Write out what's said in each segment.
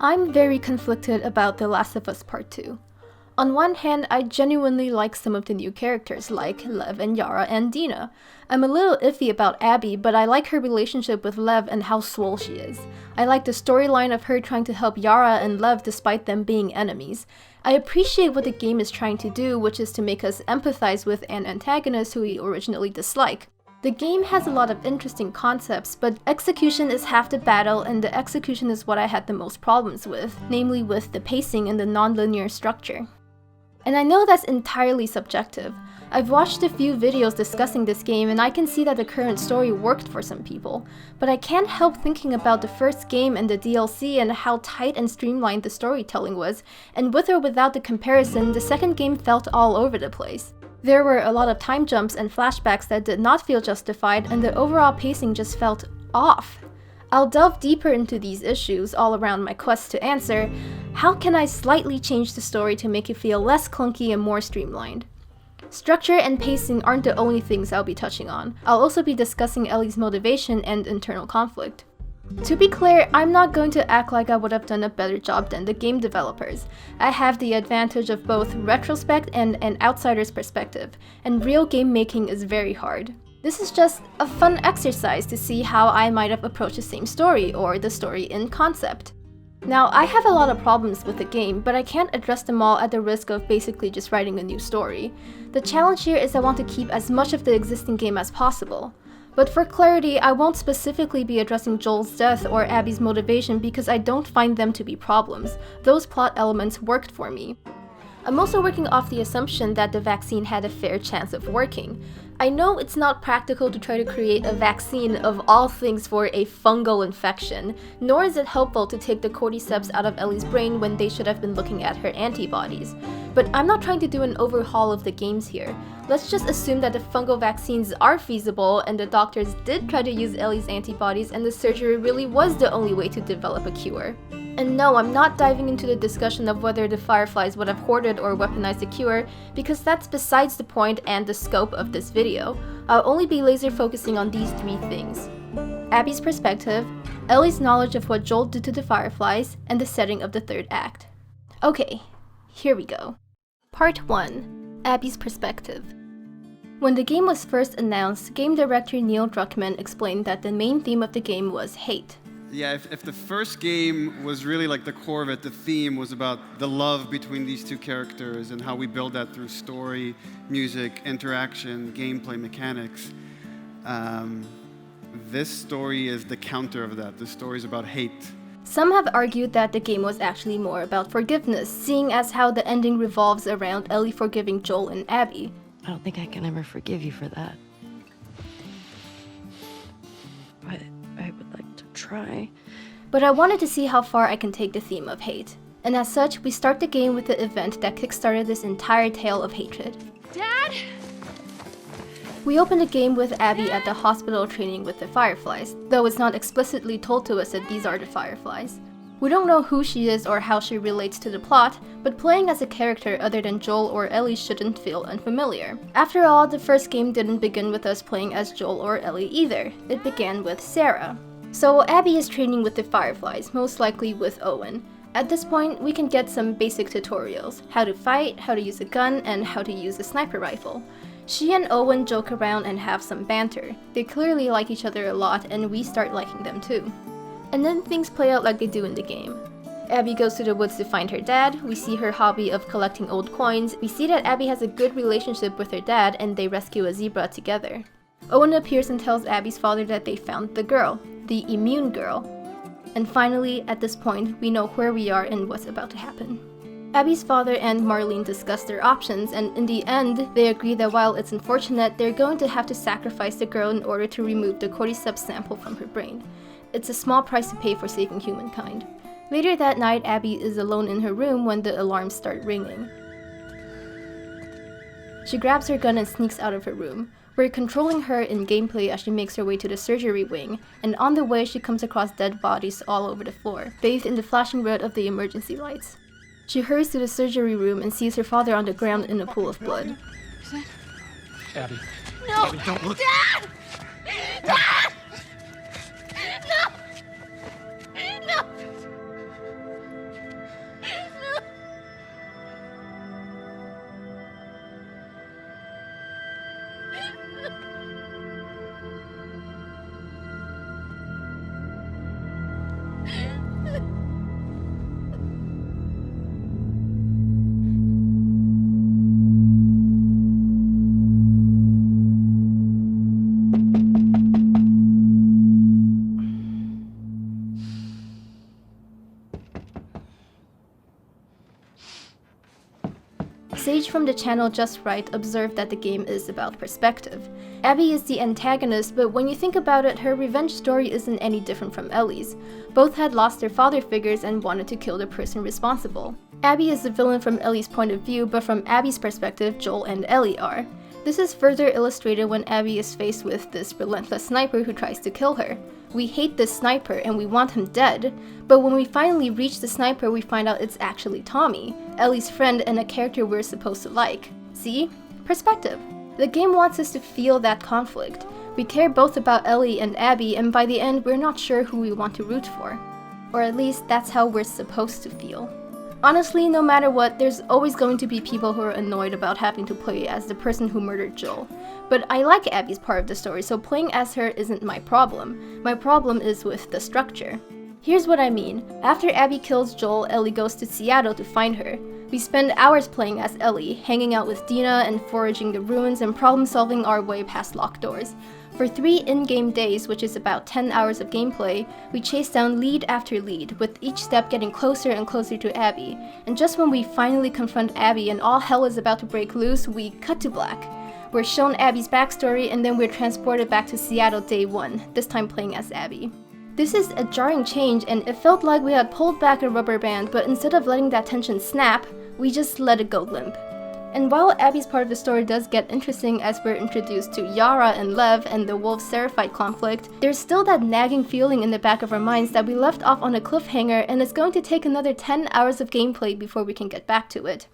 I'm very conflicted about The Last of Us Part 2. On one hand, I genuinely like some of the new characters like Lev and Yara and Dina. I'm a little iffy about Abby, but I like her relationship with Lev and how swole she is. I like the storyline of her trying to help Yara and Lev despite them being enemies. I appreciate what the game is trying to do, which is to make us empathize with an antagonist who we originally dislike. The game has a lot of interesting concepts, but execution is half the battle, and the execution is what I had the most problems with, namely with the pacing and the non-linear structure. And I know that's entirely subjective. I've watched a few videos discussing this game and I can see that the current story worked for some people, but I can't help thinking about the first game and the DLC and how tight and streamlined the storytelling was, and with or without the comparison, the second game felt all over the place. There were a lot of time jumps and flashbacks that did not feel justified, and the overall pacing just felt off. I'll delve deeper into these issues all around my quest to answer, how can I slightly change the story to make it feel less clunky and more streamlined? Structure and pacing aren't the only things I'll be touching on. I'll also be discussing Ellie's motivation and internal conflict. To be clear, I'm not going to act like I would have done a better job than the game developers. I have the advantage of both retrospect and an outsider's perspective, and real game making is very hard. This is just a fun exercise to see how I might have approached the same story, or the story in concept. Now, I have a lot of problems with the game, but I can't address them all at the risk of basically just writing a new story. The challenge here is I want to keep as much of the existing game as possible. But for clarity, I won't specifically be addressing Joel's death or Abby's motivation because I don't find them to be problems. Those plot elements worked for me. I'm also working off the assumption that the vaccine had a fair chance of working. I know it's not practical to try to create a vaccine of all things for a fungal infection, nor is it helpful to take the cordyceps out of Ellie's brain when they should have been looking at her antibodies. But I'm not trying to do an overhaul of the games here. Let's just assume that the fungal vaccines are feasible and the doctors did try to use Ellie's antibodies and the surgery really was the only way to develop a cure. And no, I'm not diving into the discussion of whether the Fireflies would have hoarded or weaponized the cure, because that's besides the point and the scope of this video. I'll only be laser focusing on these three things: Abby's perspective, Ellie's knowledge of what Joel did to the Fireflies, and the setting of the third act. Okay, here we go. Part 1. Abby's perspective. When the game was first announced, game director Neil Druckmann explained that the main theme of the game was hate. Yeah, if the first game was really like the core of it, the theme was about the love between these two characters and how we build that through story, music, interaction, gameplay mechanics. This story is the counter of that. This story is about hate. Some have argued that the game was actually more about forgiveness, seeing as how the ending revolves around Ellie forgiving Joel and Abby. I don't think I can ever forgive you for that. But I would like to try. But I wanted to see how far I can take the theme of hate. And as such, we start the game with the event that kickstarted this entire tale of hatred. Dad? We open the game with Abby at the hospital training with the Fireflies, though it's not explicitly told to us that these are the Fireflies. We don't know who she is or how she relates to the plot, but playing as a character other than Joel or Ellie shouldn't feel unfamiliar. After all, the first game didn't begin with us playing as Joel or Ellie either. It began with Sarah. So Abby is training with the Fireflies, most likely with Owen. At this point, we can get some basic tutorials: how to fight, how to use a gun, and how to use a sniper rifle. She and Owen joke around and have some banter. They clearly like each other a lot, and we start liking them too. And then things play out like they do in the game. Abby goes to the woods to find her dad, we see her hobby of collecting old coins, we see that Abby has a good relationship with her dad, and they rescue a zebra together. Owen appears and tells Abby's father that they found the girl, the immune girl. And finally, at this point, we know where we are and what's about to happen. Abby's father and Marlene discuss their options, and in the end, they agree that while it's unfortunate, they're going to have to sacrifice the girl in order to remove the cordyceps sample from her brain. It's a small price to pay for saving humankind. Later that night, Abby is alone in her room when the alarms start ringing. She grabs her gun and sneaks out of her room. We're controlling her in gameplay as she makes her way to the surgery wing, and on the way she comes across dead bodies all over the floor, bathed in the flashing red of the emergency lights. She hurries to the surgery room and sees her father on the ground in a pool of blood. Abby. No! Abby, don't look. Dad! Dad! No! No! Sage from the channel Just Right observed that the game is about perspective. Abby is the antagonist, but when you think about it, her revenge story isn't any different from Ellie's. Both had lost their father figures and wanted to kill the person responsible. Abby is the villain from Ellie's point of view, but from Abby's perspective, Joel and Ellie are. This is further illustrated when Abby is faced with this relentless sniper who tries to kill her. We hate this sniper and we want him dead, but when we finally reach the sniper, we find out it's actually Tommy, Ellie's friend and a character we're supposed to like. See? Perspective. The game wants us to feel that conflict. We care both about Ellie and Abby, and by the end, we're not sure who we want to root for. Or at least that's how we're supposed to feel. Honestly, no matter what, there's always going to be people who are annoyed about having to play as the person who murdered Joel. But I like Abby's part of the story, so playing as her isn't my problem. My problem is with the structure. Here's what I mean. After Abby kills Joel, Ellie goes to Seattle to find her. We spend hours playing as Ellie, hanging out with Dina and foraging the ruins and problem-solving our way past locked doors. For 3 in-game days, which is about 10 hours of gameplay, we chase down lead after lead, with each step getting closer and closer to Abby. And just when we finally confront Abby and all hell is about to break loose, we cut to black. We're shown Abby's backstory and then we're transported back to Seattle day 1, this time playing as Abby. This is a jarring change and it felt like we had pulled back a rubber band, but instead of letting that tension snap, we just let it go limp. And while Abby's part of the story does get interesting as we're introduced to Yara and Lev and the Wolf-Seraphite conflict, there's still that nagging feeling in the back of our minds that we left off on a cliffhanger and it's going to take another 10 hours of gameplay before we can get back to it.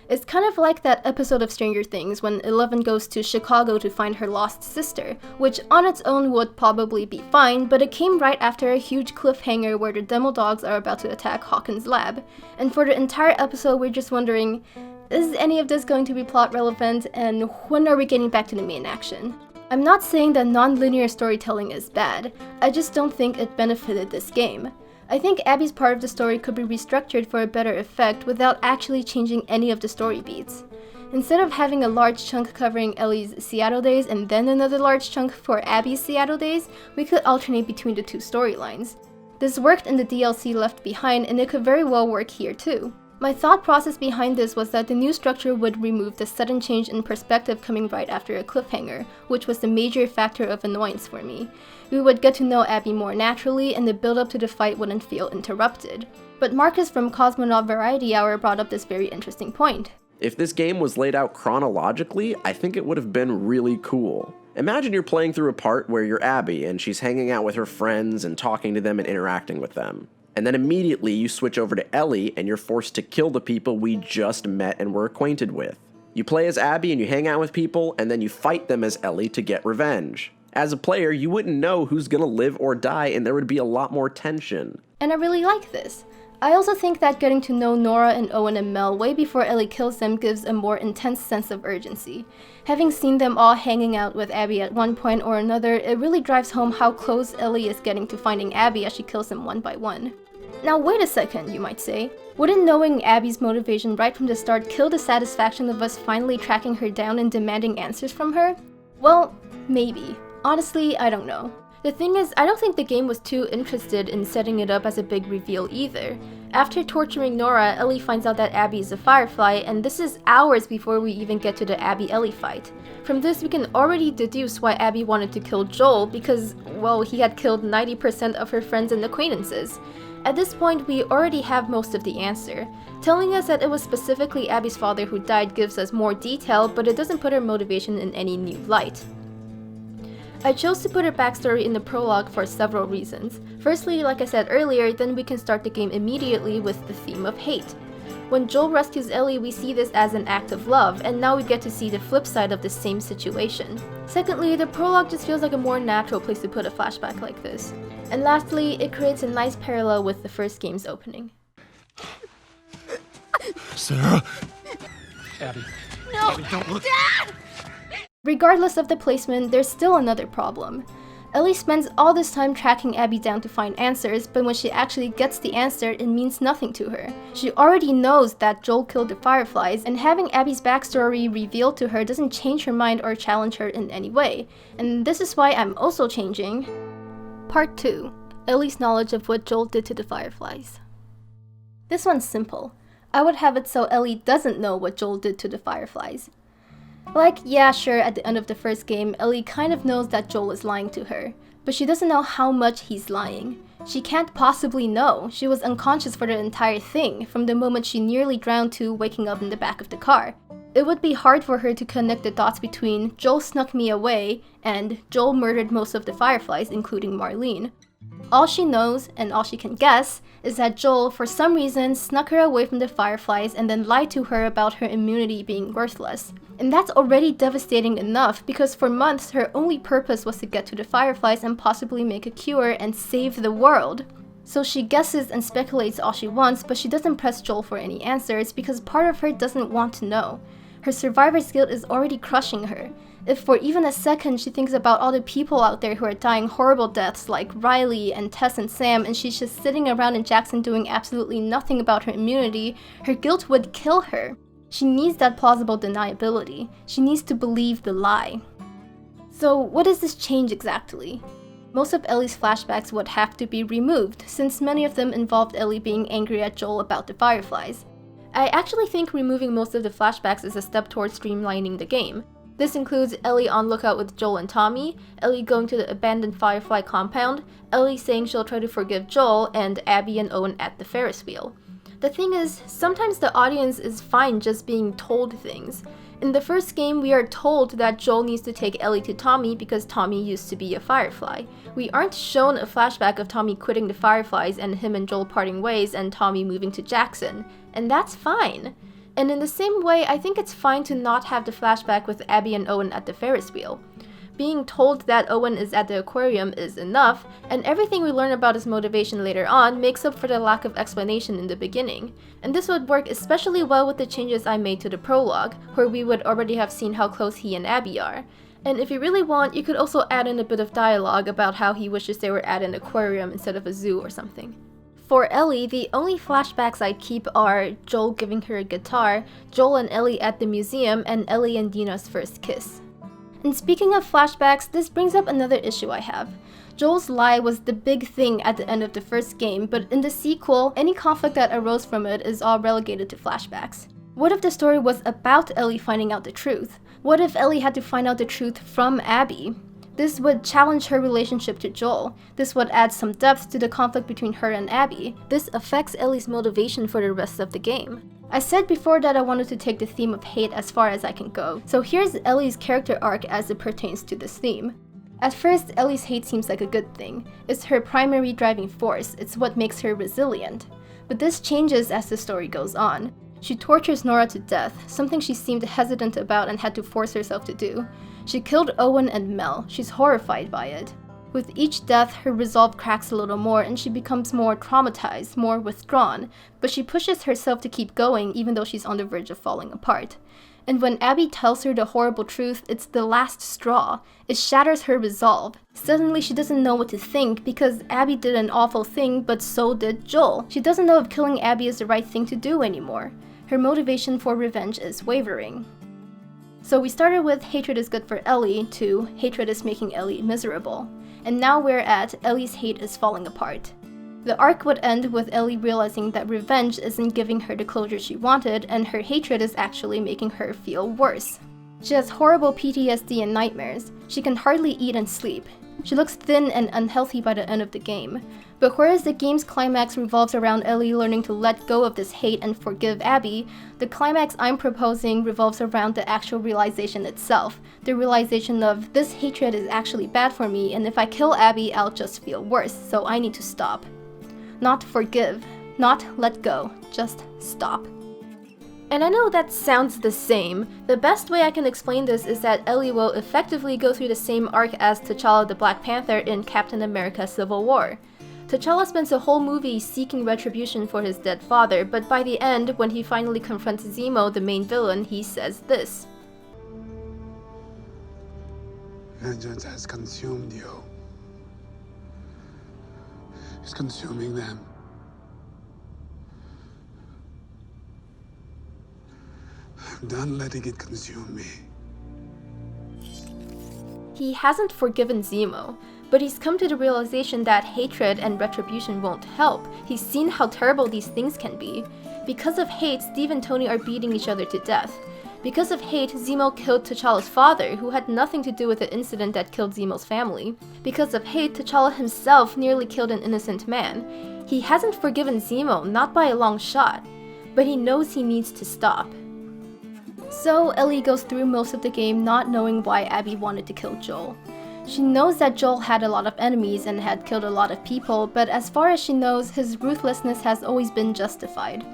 It's kind of like that episode of Stranger Things when Eleven goes to Chicago to find her lost sister, which on its own would probably be fine, but it came right after a huge cliffhanger where the demo dogs are about to attack Haugen's lab. And for the entire episode we're just wondering, is any of this going to be plot relevant, and when are we getting back to the main action? I'm not saying that non-linear storytelling is bad, I just don't think it benefited this game. I think Abby's part of the story could be restructured for a better effect without actually changing any of the story beats. Instead of having a large chunk covering Ellie's Seattle days and then another large chunk for Abby's Seattle days, we could alternate between the two storylines. This worked in the DLC Left Behind and it could very well work here too. My thought process behind this was that the new structure would remove the sudden change in perspective coming right after a cliffhanger, which was the major factor of annoyance for me. We would get to know Abby more naturally and the build-up to the fight wouldn't feel interrupted. But Marcus from Cosmonaut Variety Hour brought up this very interesting point. If this game was laid out chronologically, I think it would have been really cool. Imagine you're playing through a part where you're Abby and she's hanging out with her friends and talking to them and interacting with them. And then immediately you switch over to Ellie and you're forced to kill the people we just met and were acquainted with. You play as Abby and you hang out with people and then you fight them as Ellie to get revenge. As a player, you wouldn't know who's gonna live or die and there would be a lot more tension. And I really like this. I also think that getting to know Nora and Owen and Mel way before Ellie kills them gives a more intense sense of urgency. Having seen them all hanging out with Abby at one point or another, it really drives home how close Ellie is getting to finding Abby as she kills them one by one. Now wait a second, you might say. Wouldn't knowing Abby's motivation right from the start kill the satisfaction of us finally tracking her down and demanding answers from her? Well, maybe. Honestly, I don't know. The thing is, I don't think the game was too interested in setting it up as a big reveal either. After torturing Nora, Ellie finds out that Abby is a Firefly, and this is hours before we even get to the Abby-Ellie fight. From this, we can already deduce why Abby wanted to kill Joel because, well, he had killed 90% of her friends and acquaintances. At this point, we already have most of the answer. Telling us that it was specifically Abby's father who died gives us more detail, but it doesn't put her motivation in any new light. I chose to put her backstory in the prologue for several reasons. Firstly, like I said earlier, then we can start the game immediately with the theme of hate. When Joel rescues Ellie, we see this as an act of love, and now we get to see the flip side of the same situation. Secondly, the prologue just feels like a more natural place to put a flashback like this. And lastly, it creates a nice parallel with the first game's opening. Sarah? Abby. No! Abby, don't look. Dad! Regardless of the placement, there's still another problem. Ellie spends all this time tracking Abby down to find answers, but when she actually gets the answer, it means nothing to her. She already knows that Joel killed the Fireflies, and having Abby's backstory revealed to her doesn't change her mind or challenge her in any way. And this is why I'm also changing. Part 2. Ellie's knowledge of what Joel did to the Fireflies. This one's simple. I would have it so Ellie doesn't know what Joel did to the Fireflies. Like, yeah, sure, at the end of the first game, Ellie kind of knows that Joel is lying to her, but she doesn't know how much he's lying. She can't possibly know. She was unconscious for the entire thing, from the moment she nearly drowned to waking up in the back of the car. It would be hard for her to connect the dots between Joel snuck me away and Joel murdered most of the Fireflies, including Marlene. All she knows, and all she can guess, is that Joel, for some reason, snuck her away from the Fireflies and then lied to her about her immunity being worthless. And that's already devastating enough because for months her only purpose was to get to the Fireflies and possibly make a cure and save the world. So she guesses and speculates all she wants, but she doesn't press Joel for any answers because part of her doesn't want to know. Her survivor's guilt is already crushing her. If for even a second she thinks about all the people out there who are dying horrible deaths like Riley and Tess and Sam and she's just sitting around in Jackson doing absolutely nothing about her immunity, her guilt would kill her. She needs that plausible deniability. She needs to believe the lie. So what does this change exactly? Most of Ellie's flashbacks would have to be removed, since many of them involved Ellie being angry at Joel about the Fireflies. I actually think removing most of the flashbacks is a step towards streamlining the game. This includes Ellie on lookout with Joel and Tommy, Ellie going to the abandoned Firefly compound, Ellie saying she'll try to forgive Joel, and Abby and Owen at the Ferris wheel. The thing is, sometimes the audience is fine just being told things. In the first game, we are told that Joel needs to take Ellie to Tommy because Tommy used to be a Firefly. We aren't shown a flashback of Tommy quitting the Fireflies and him and Joel parting ways and Tommy moving to Jackson, and that's fine. And in the same way, I think it's fine to not have the flashback with Abby and Owen at the Ferris wheel. Being told that Owen is at the aquarium is enough, and everything we learn about his motivation later on makes up for the lack of explanation in the beginning. And this would work especially well with the changes I made to the prologue, where we would already have seen how close he and Abby are. And if you really want, you could also add in a bit of dialogue about how he wishes they were at an aquarium instead of a zoo or something. For Ellie, the only flashbacks I'd keep are Joel giving her a guitar, Joel and Ellie at the museum, and Ellie and Dina's first kiss. And speaking of flashbacks, this brings up another issue I have. Joel's lie was the big thing at the end of the first game, but in the sequel, any conflict that arose from it is all relegated to flashbacks. What if the story was about Ellie finding out the truth? What if Ellie had to find out the truth from Abby? This would challenge her relationship to Joel. This would add some depth to the conflict between her and Abby. This affects Ellie's motivation for the rest of the game. I said before that I wanted to take the theme of hate as far as I can go, so here's Ellie's character arc as it pertains to this theme. At first, Ellie's hate seems like a good thing. It's her primary driving force, it's what makes her resilient. But this changes as the story goes on. She tortures Nora to death, something she seemed hesitant about and had to force herself to do. She killed Owen and Mel. She's horrified by it. With each death, her resolve cracks a little more and she becomes more traumatized, more withdrawn, but she pushes herself to keep going even though she's on the verge of falling apart. And when Abby tells her the horrible truth, it's the last straw. It shatters her resolve. Suddenly she doesn't know what to think because Abby did an awful thing, but so did Joel. She doesn't know if killing Abby is the right thing to do anymore. Her motivation for revenge is wavering. So we started with hatred is good for Ellie to hatred is making Ellie miserable. And now we're at Ellie's hate is falling apart. The arc would end with Ellie realizing that revenge isn't giving her the closure she wanted and her hatred is actually making her feel worse. She has horrible PTSD and nightmares. She can hardly eat and sleep. She looks thin and unhealthy by the end of the game. But whereas the game's climax revolves around Ellie learning to let go of this hate and forgive Abby, the climax I'm proposing revolves around the actual realization itself. The realization of, this hatred is actually bad for me, and if I kill Abby, I'll just feel worse, so I need to stop. Not forgive, not let go, just stop. And I know that sounds the same. The best way I can explain this is that Ellie will effectively go through the same arc as T'Challa the Black Panther in Captain America Civil War. T'Challa spends a whole movie seeking retribution for his dead father, but by the end, when he finally confronts Zemo, the main villain, he says this. Vengeance has consumed you. It's consuming them. I'm done letting it consume me. He hasn't forgiven Zemo, but he's come to the realization that hatred and retribution won't help. He's seen how terrible these things can be. Because of hate, Steve and Tony are beating each other to death. Because of hate, Zemo killed T'Challa's father, who had nothing to do with the incident that killed Zemo's family. Because of hate, T'Challa himself nearly killed an innocent man. He hasn't forgiven Zemo, not by a long shot, but he knows he needs to stop. So Ellie goes through most of the game not knowing why Abby wanted to kill Joel. She knows that Joel had a lot of enemies and had killed a lot of people, but as far as she knows, his ruthlessness has always been justified.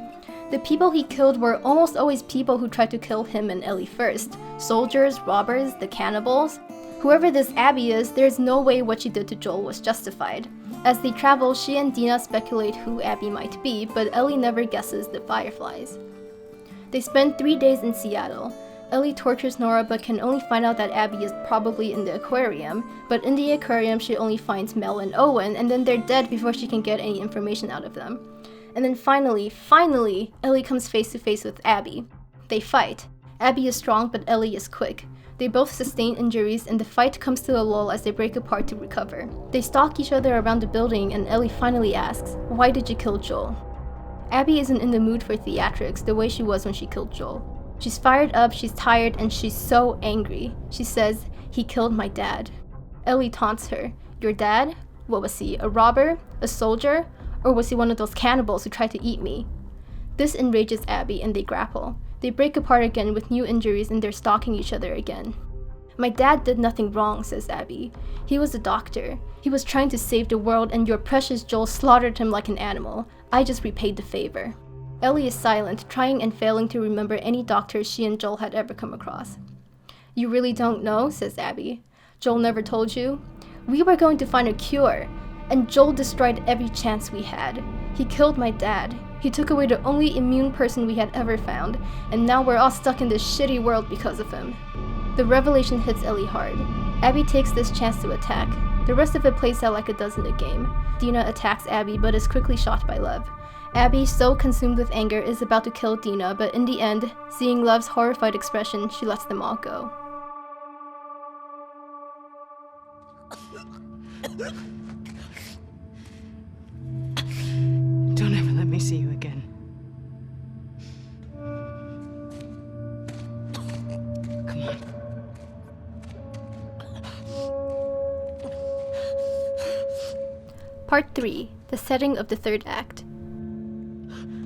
The people he killed were almost always people who tried to kill him and Ellie first. Soldiers, robbers, the cannibals. Whoever this Abby is, there's no way what she did to Joel was justified. As they travel, she and Dina speculate who Abby might be, but Ellie never guesses the Fireflies. They spend 3 days in Seattle. Ellie tortures Nora but can only find out that Abby is probably in the aquarium, but in the aquarium she only finds Mel and Owen, and then they're dead before she can get any information out of them. And then finally, Ellie comes face to face with Abby. They fight. Abby is strong but Ellie is quick. They both sustain injuries and the fight comes to a lull as they break apart to recover. They stalk each other around the building and Ellie finally asks, "Why did you kill Joel?" Abby isn't in the mood for theatrics the way she was when she killed Joel. She's fired up, she's tired, and she's so angry. She says, "He killed my dad." Ellie taunts her. "Your dad? What was he, a robber? A soldier? Or was he one of those cannibals who tried to eat me?" This enrages Abby and they grapple. They break apart again with new injuries and they're stalking each other again. "My dad did nothing wrong," says Abby. "He was a doctor. He was trying to save the world and your precious Joel slaughtered him like an animal. I just repaid the favor." Ellie is silent, trying and failing to remember any doctors she and Joel had ever come across. "You really don't know?" says Abby. "Joel never told you? We were going to find a cure, and Joel destroyed every chance we had. He killed my dad. He took away the only immune person we had ever found, and now we're all stuck in this shitty world because of him." The revelation hits Ellie hard. Abby takes this chance to attack. The rest of it plays out like it does in the game. Dina attacks Abby but is quickly shot by Lev. Abby, so consumed with anger, is about to kill Dina, but in the end, seeing Lev's horrified expression, she lets them all go. Don't ever let me see you again. Come on. Part 3. The setting of the third act.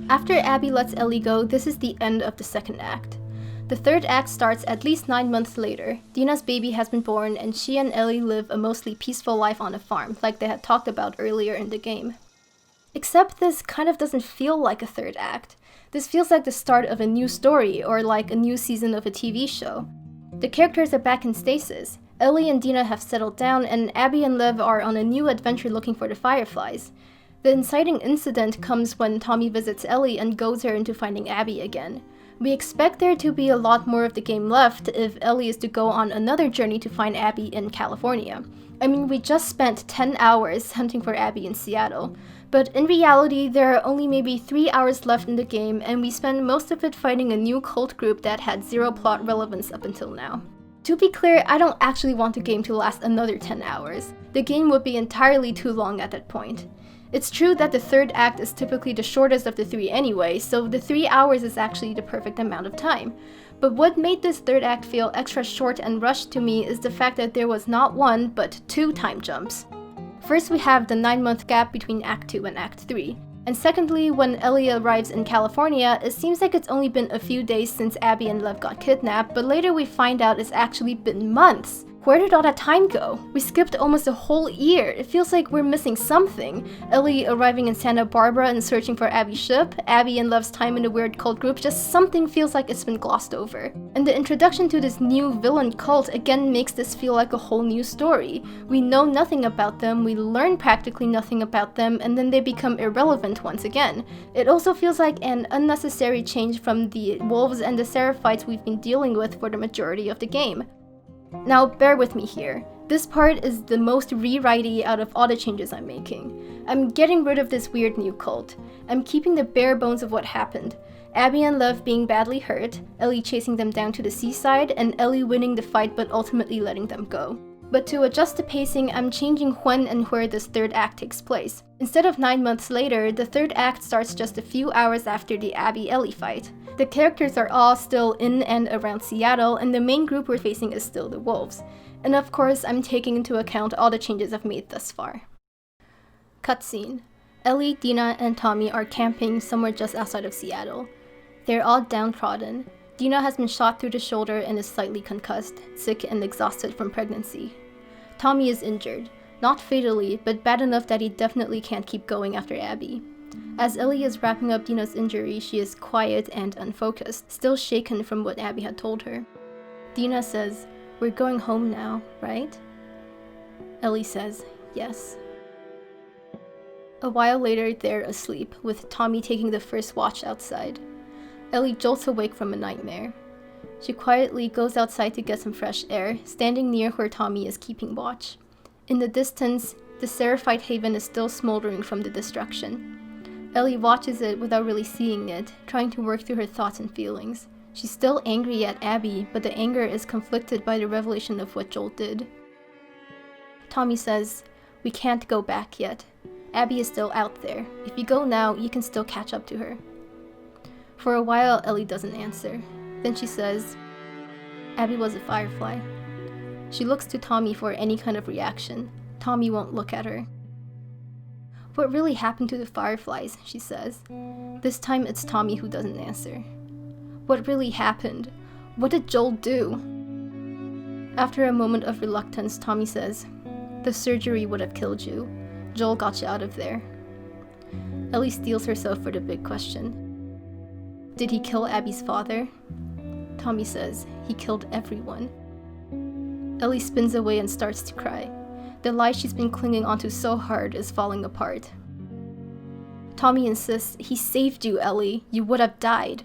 After Abby lets Ellie go, this is the end of the second act. The third act starts at least 9 months later. Dina's baby has been born and she and Ellie live a mostly peaceful life on a farm, like they had talked about earlier in the game. Except this kind of doesn't feel like a third act. This feels like the start of a new story, or like a new season of a TV show. The characters are back in stasis. Ellie and Dina have settled down, and Abby and Lev are on a new adventure looking for the Fireflies. The inciting incident comes when Tommy visits Ellie and goads her into finding Abby again. We expect there to be a lot more of the game left if Ellie is to go on another journey to find Abby in California. I mean, we just spent 10 hours hunting for Abby in Seattle. But in reality, there are only maybe 3 hours left in the game, and we spend most of it fighting a new cult group that had zero plot relevance up until now. To be clear, I don't actually want the game to last another 10 hours. The game would be entirely too long at that point. It's true that the third act is typically the shortest of the 3 anyway, so the 3 hours is actually the perfect amount of time. But what made this third act feel extra short and rushed to me is the fact that there was not 1, but 2 time jumps. First, we have the 9-month gap between Act 2 and Act 3. And secondly, when Ellie arrives in California, it seems like it's only been a few days since Abby and Lev got kidnapped, but later we find out it's actually been months. Where did all that time go? We skipped almost a whole year. It feels like we're missing something. Ellie arriving in Santa Barbara and searching for Abby's ship, Abby and Lev's time in the weird cult group, just something feels like it's been glossed over. And the introduction to this new villain cult again makes this feel like a whole new story. We know nothing about them, we learn practically nothing about them, and then they become irrelevant once again. It also feels like an unnecessary change from the wolves and the seraphites we've been dealing with for the majority of the game. Now, bear with me here. This part is the most rewritey out of all the changes I'm making. I'm getting rid of this weird new cult. I'm keeping the bare bones of what happened. Abby and Lev being badly hurt, Ellie chasing them down to the seaside, and Ellie winning the fight but ultimately letting them go. But to adjust the pacing, I'm changing when and where this third act takes place. Instead of 9 months later, the third act starts just a few hours after the Abby-Ellie fight. The characters are all still in and around Seattle, and the main group we're facing is still the wolves. And of course, I'm taking into account all the changes I've made thus far. Cutscene. Ellie, Dina, and Tommy are camping somewhere just outside of Seattle. They're all downtrodden. Dina has been shot through the shoulder and is slightly concussed, sick and exhausted from pregnancy. Tommy is injured, not fatally, but bad enough that he definitely can't keep going after Abby. As Ellie is wrapping up Dina's injury, she is quiet and unfocused, still shaken from what Abby had told her. Dina says, "We're going home now, right?" Ellie says, "Yes." A while later, they're asleep, with Tommy taking the first watch outside. Ellie jolts awake from a nightmare. She quietly goes outside to get some fresh air, standing near where Tommy is keeping watch. In the distance, the Seraphite haven is still smoldering from the destruction. Ellie watches it without really seeing it, trying to work through her thoughts and feelings. She's still angry at Abby, but the anger is conflicted by the revelation of what Joel did. Tommy says, "We can't go back yet. Abby is still out there. If you go now, you can still catch up to her." For a while, Ellie doesn't answer. Then she says, "Abby was a Firefly." She looks to Tommy for any kind of reaction. Tommy won't look at her. "What really happened to the Fireflies?" she says. This time it's Tommy who doesn't answer. "What really happened? What did Joel do?" After a moment of reluctance, Tommy says, "The surgery would have killed you. Joel got you out of there." Ellie steels herself for the big question. "Did he kill Abby's father?" Tommy says, "He killed everyone." Ellie spins away and starts to cry. The lie she's been clinging onto so hard is falling apart. Tommy insists, "He saved you, Ellie. You would have died."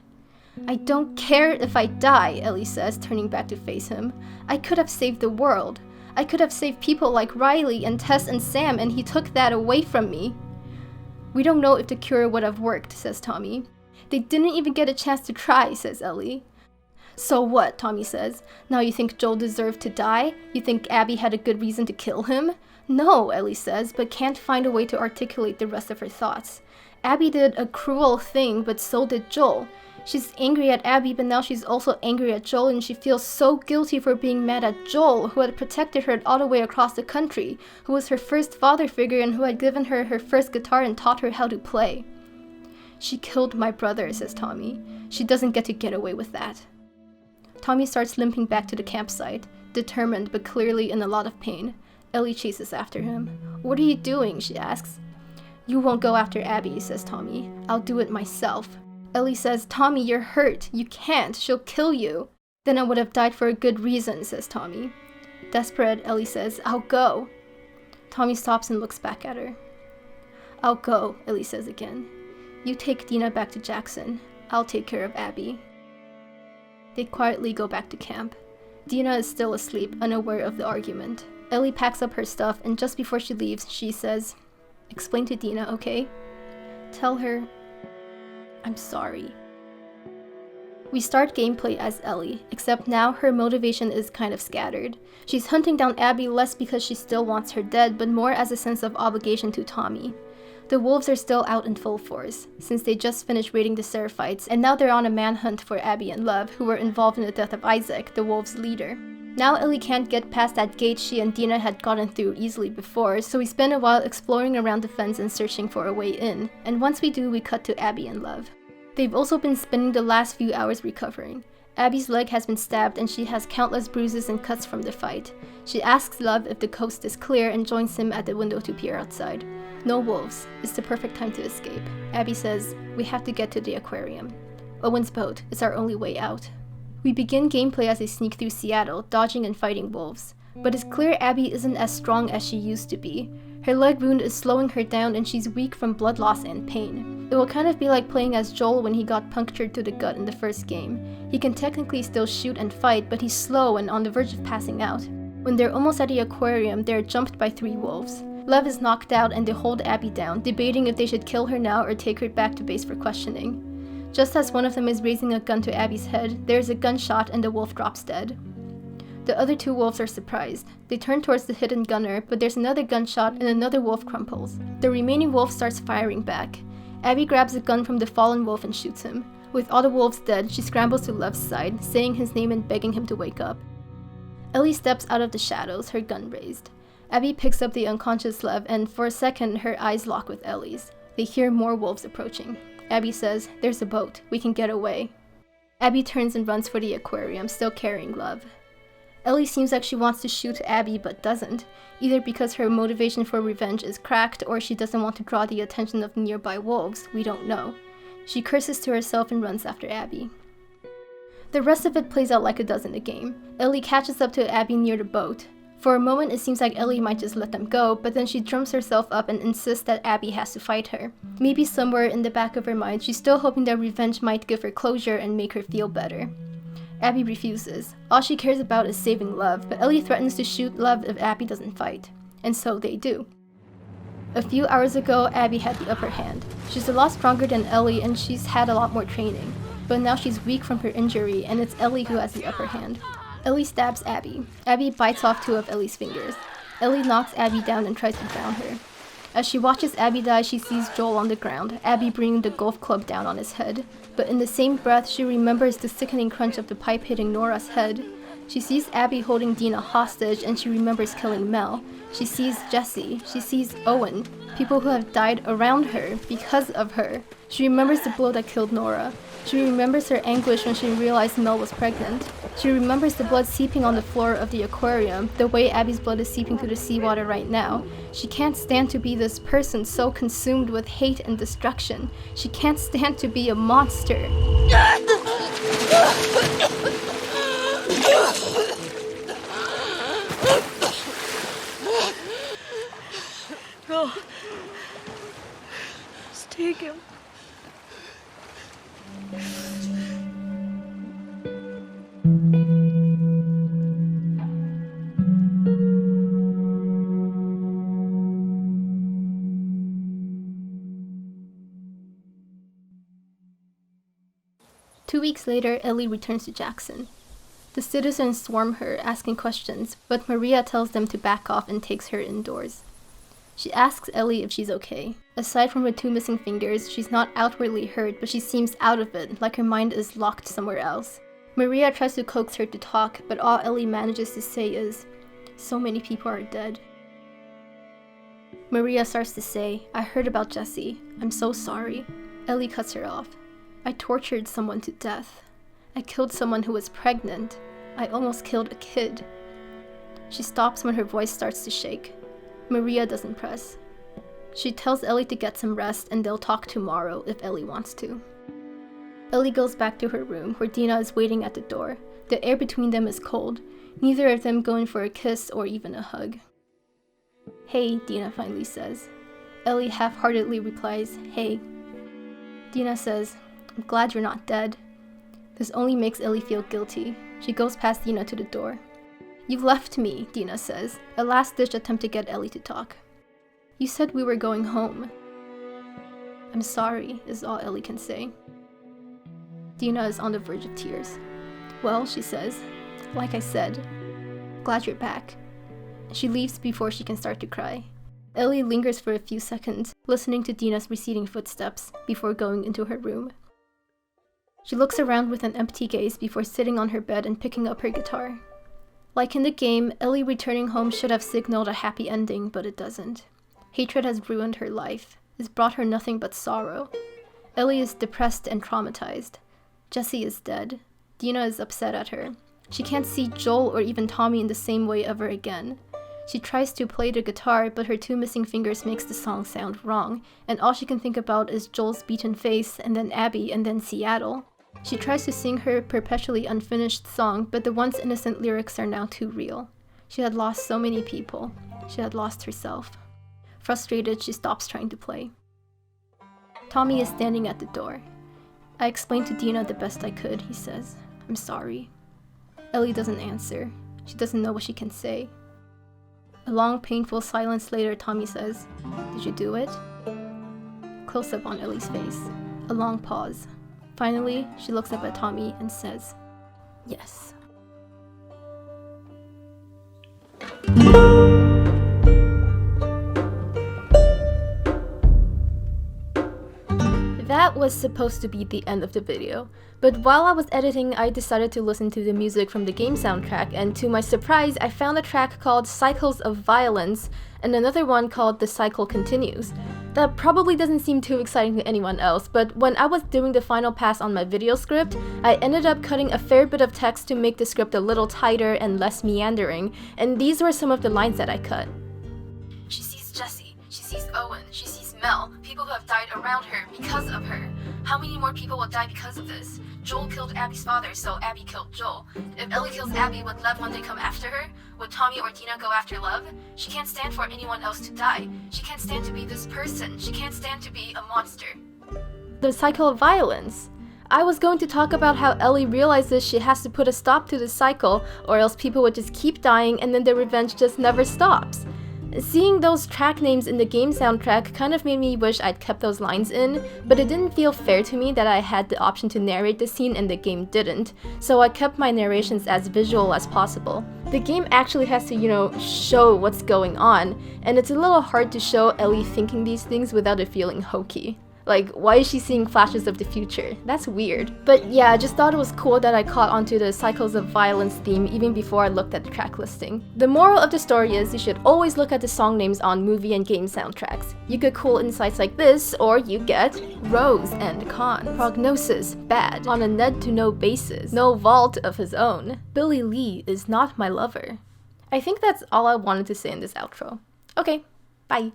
"I don't care if I die," Ellie says, turning back to face him. "I could have saved the world. I could have saved people like Riley and Tess and Sam, and he took that away from me." "We don't know if the cure would have worked," says Tommy. "They didn't even get a chance to try," says Ellie. "So what?" Tommy says. "Now you think Joel deserved to die? You think Abby had a good reason to kill him?" "No," Ellie says, but can't find a way to articulate the rest of her thoughts. "Abby did a cruel thing, but so did Joel. She's angry at Abby, but now she's also angry at Joel, and she feels so guilty for being mad at Joel, who had protected her all the way across the country, who was her first father figure and who had given her her first guitar and taught her how to play." "She killed my brother," says Tommy. "She doesn't get to get away with that." Tommy starts limping back to the campsite, determined but clearly in a lot of pain. Ellie chases after him. "What are you doing?" she asks. "You won't go after Abby," says Tommy. "I'll do it myself." Ellie says, "Tommy, you're hurt. You can't. She'll kill you." "Then I would have died for a good reason," says Tommy. Desperate, Ellie says, "I'll go." Tommy stops and looks back at her. "I'll go," Ellie says again. "You take Dina back to Jackson. I'll take care of Abby." They quietly go back to camp. Dina is still asleep, unaware of the argument. Ellie packs up her stuff, and just before she leaves, she says, "Explain to Dina, okay? Tell her I'm sorry." We start gameplay as Ellie, except now her motivation is kind of scattered. She's hunting down Abby less because she still wants her dead, but more as a sense of obligation to Tommy. The wolves are still out in full force, since they just finished raiding the Seraphites, and now they're on a manhunt for Abby and Love, who were involved in the death of Isaac, the wolves' leader. Now Ellie can't get past that gate she and Dina had gotten through easily before, so we spend a while exploring around the fence and searching for a way in, and once we do, we cut to Abby and Love. They've also been spending the last few hours recovering. Abby's leg has been stabbed and she has countless bruises and cuts from the fight. She asks Love if the coast is clear and joins him at the window to peer outside. No wolves. It's the perfect time to escape. Abby says, "We have to get to the aquarium." Owen's boat. It's our only way out. We begin gameplay as they sneak through Seattle, dodging and fighting wolves. But it's clear Abby isn't as strong as she used to be. Her leg wound is slowing her down and she's weak from blood loss and pain. It will kind of be like playing as Joel when he got punctured to the gut in the first game. He can technically still shoot and fight, but he's slow and on the verge of passing out. When they're almost at the aquarium, they're jumped by 3 wolves. Love is knocked out and they hold Abby down, debating if they should kill her now or take her back to base for questioning. Just as one of them is raising a gun to Abby's head, there's a gunshot and the wolf drops dead. The other two wolves are surprised. They turn towards the hidden gunner, but there's another gunshot and another wolf crumples. The remaining wolf starts firing back. Abby grabs a gun from the fallen wolf and shoots him. With all the wolves dead, she scrambles to Lev's side, saying his name and begging him to wake up. Ellie steps out of the shadows, her gun raised. Abby picks up the unconscious Lev, and for a second, her eyes lock with Ellie's. They hear more wolves approaching. Abby says, "There's a boat. We can get away." Abby turns and runs for the aquarium, still carrying Lev. Ellie seems like she wants to shoot Abby but doesn't, either because her motivation for revenge is cracked or she doesn't want to draw the attention of nearby wolves, we don't know. She curses to herself and runs after Abby. The rest of it plays out like it does in the game. Ellie catches up to Abby near the boat. For a moment it seems like Ellie might just let them go, but then she drums herself up and insists that Abby has to fight her. Maybe somewhere in the back of her mind she's still hoping that revenge might give her closure and make her feel better. Abby refuses. All she cares about is saving Lev, but Ellie threatens to shoot Lev if Abby doesn't fight. And so they do. A few hours ago, Abby had the upper hand. She's a lot stronger than Ellie and she's had a lot more training. But now she's weak from her injury and it's Ellie who has the upper hand. Ellie stabs Abby. Abby bites off 2 of Ellie's fingers. Ellie knocks Abby down and tries to drown her. As she watches Abby die, she sees Joel on the ground, Abby bringing the golf club down on his head. But in the same breath, she remembers the sickening crunch of the pipe hitting Nora's head. She sees Abby holding Dina hostage and she remembers killing Mel. She sees Jesse. She sees Owen. People who have died around her because of her. She remembers the blow that killed Nora. She remembers her anguish when she realized Mel was pregnant. She remembers the blood seeping on the floor of the aquarium, the way Abby's blood is seeping through the seawater right now. She can't stand to be this person so consumed with hate and destruction. She can't stand to be a monster. No. Just take him. 2 weeks later, Ellie returns to Jackson. The citizens swarm her, asking questions, but Maria tells them to back off and takes her indoors. She asks Ellie if she's okay. Aside from her 2 missing fingers, she's not outwardly hurt, but she seems out of it, like her mind is locked somewhere else. Maria tries to coax her to talk, but all Ellie manages to say is, "So many people are dead." Maria starts to say, "I heard about Jesse. I'm so sorry." Ellie cuts her off. "I tortured someone to death. I killed someone who was pregnant. I almost killed a kid." She stops when her voice starts to shake. Maria doesn't press. She tells Ellie to get some rest and they'll talk tomorrow if Ellie wants to. Ellie goes back to her room where Dina is waiting at the door. The air between them is cold, neither of them going for a kiss or even a hug. "Hey," Dina finally says. Ellie half-heartedly replies, "Hey." Dina says, "I'm glad you're not dead." This only makes Ellie feel guilty. She goes past Dina to the door. "You left me," Dina says, a last-ditch attempt to get Ellie to talk. "You said we were going home." "I'm sorry," is all Ellie can say. Dina is on the verge of tears. "Well," she says, "like I said, glad you're back." She leaves before she can start to cry. Ellie lingers for a few seconds, listening to Dina's receding footsteps, before going into her room. She looks around with an empty gaze before sitting on her bed and picking up her guitar. Like in the game, Ellie returning home should have signaled a happy ending, but it doesn't. Hatred has ruined her life. It's brought her nothing but sorrow. Ellie is depressed and traumatized. Jesse is dead. Dina is upset at her. She can't see Joel or even Tommy in the same way ever again. She tries to play the guitar, but her 2 missing fingers makes the song sound wrong, and all she can think about is Joel's beaten face, and then Abby, and then Seattle. She tries to sing her perpetually unfinished song, but the once innocent lyrics are now too real. She had lost so many people. She had lost herself. Frustrated, she stops trying to play. Tommy is standing at the door. "I explained to Dina the best I could," he says. "I'm sorry." Ellie doesn't answer. She doesn't know what she can say. A long, painful silence later, Tommy says, "Did you do it?" Close up on Ellie's face. A long pause. Finally, she looks up at Tommy and says, "Yes." that was supposed to be the end of the video. But while I was editing, I decided to listen to the music from the game soundtrack, and to my surprise, I found a track called Cycles of Violence and another one called The Cycle Continues. That probably doesn't seem too exciting to anyone else, but when I was doing the final pass on my video script, I ended up cutting a fair bit of text to make the script a little tighter and less meandering, and these were some of the lines that I cut. She sees Jesse, she sees Owen, she sees Mel, people who have died around her because of her. How many more people will die because of this? Joel killed Abby's father, so Abby killed Joel. If Ellie kills Abby, would Lev one day come after her? Would Tommy or Dina go after Lev? She can't stand for anyone else to die. She can't stand to be this person. She can't stand to be a monster. The cycle of violence. I was going to talk about how Ellie realizes she has to put a stop to the cycle, or else people would just keep dying and then the revenge just never stops. Seeing those track names in the game soundtrack kind of made me wish I'd kept those lines in, but it didn't feel fair to me that I had the option to narrate the scene and the game didn't, so I kept my narrations as visual as possible. The game actually has to, show what's going on, and it's a little hard to show Ellie thinking these things without it feeling hokey. Like, why is she seeing flashes of the future? That's weird. But yeah, I just thought it was cool that I caught onto the Cycles of Violence theme even before I looked at the track listing. The moral of the story is you should always look at the song names on movie and game soundtracks. You get cool insights like this, or you get pros and cons. Prognosis, bad. On a need-to-know basis. No vault of his own. Billy Lee is not my lover. I think that's all I wanted to say in this outro. Okay, bye.